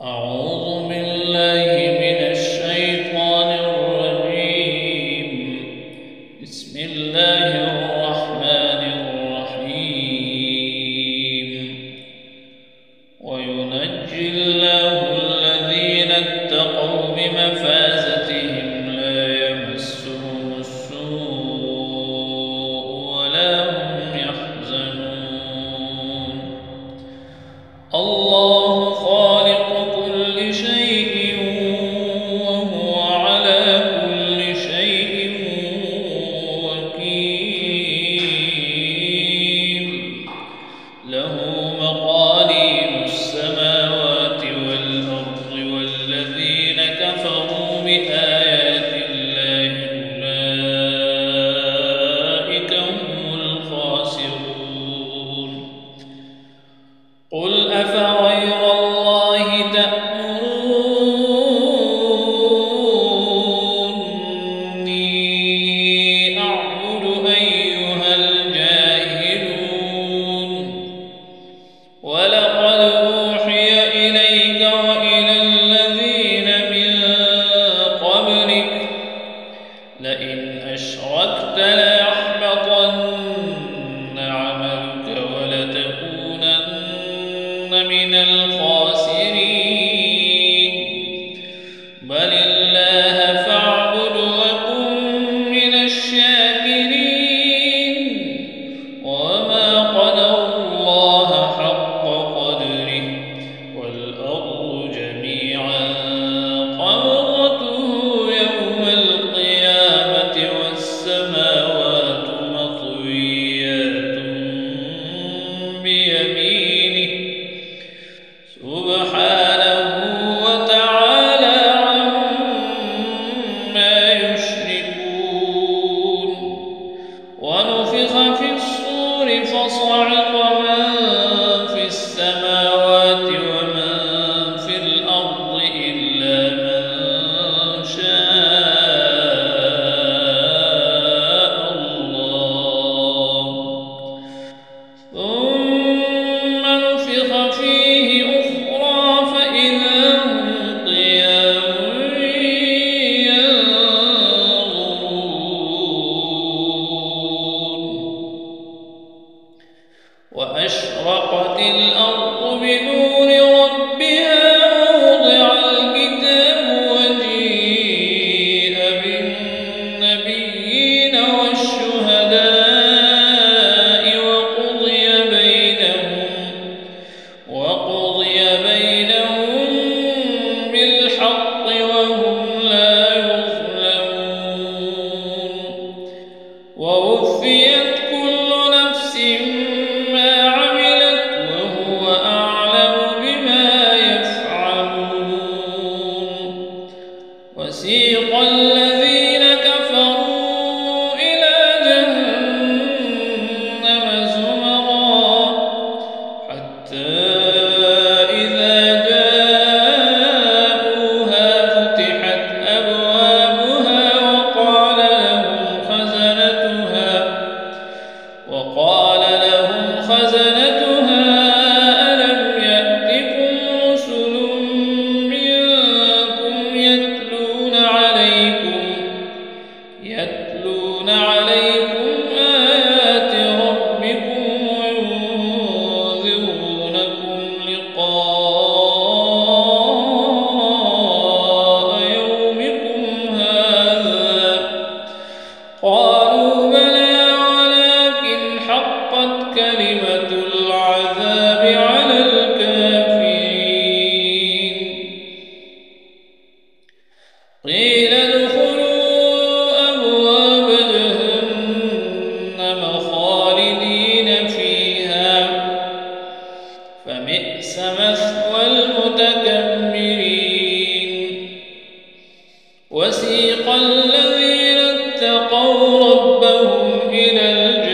أعوذ بالله من الشيطان الرجيم. بسم الله الرحمن الرحيم. وينجي الله الذين اتقوا بمفازتهم لا يمسهم السوء ولا هم يحزنون. الله خالق كل شيء وهو على كل شيء وكيل. له مقاليد السماوات والأرض والذين كفروا بآيات الله أولئك هم الخاسرون. قل أفغير الله تأمروني أعبد أيها الجاهلون. ولقد أوحي إليك وإلى الذين من قبلك لئن أشركت ليحبطن عملك ولتكونن من الخاسرين. بل الله فاعبد وكن من الشاكرين. وما قدر الله حق قدره والأرض جميعا قبضته يوم القيامة والسماوات مطويات بيمينه سبحانه وتعالى عما يشركون. ونفخ في الصور فصعق من في السماوات ومن في الأرض إلا من شاء الله. ثم نفخ فيه أخرى فإذا هم قيام ينظرون. وأشرقت الأرض بنور ربها ووضع الكتاب وجيء بالنبيين والشهداء وقضي بينهم بالحق وهم لا يظلمون. ووفيت كل نفس ما عملت وهو أعلم بما يفعلون. وسيق الذين كفروا إلى جهنم زمرا حتى إذا جاءوها فتحت أبوابها وقال لهم خزنتها ألم يأتكم رسل منكم يتلون عليكم آيات ربكم وينذرونكم لقاء يومكم هذا. قالوا بلى ولكن حقت كلمة العذاب على الكافرين. قيل ادخلوا أبواب جهنم خالدين فيها فبئس مثوى المتكبرين. وسيق الذين اتقوا ربهم إلى الجنة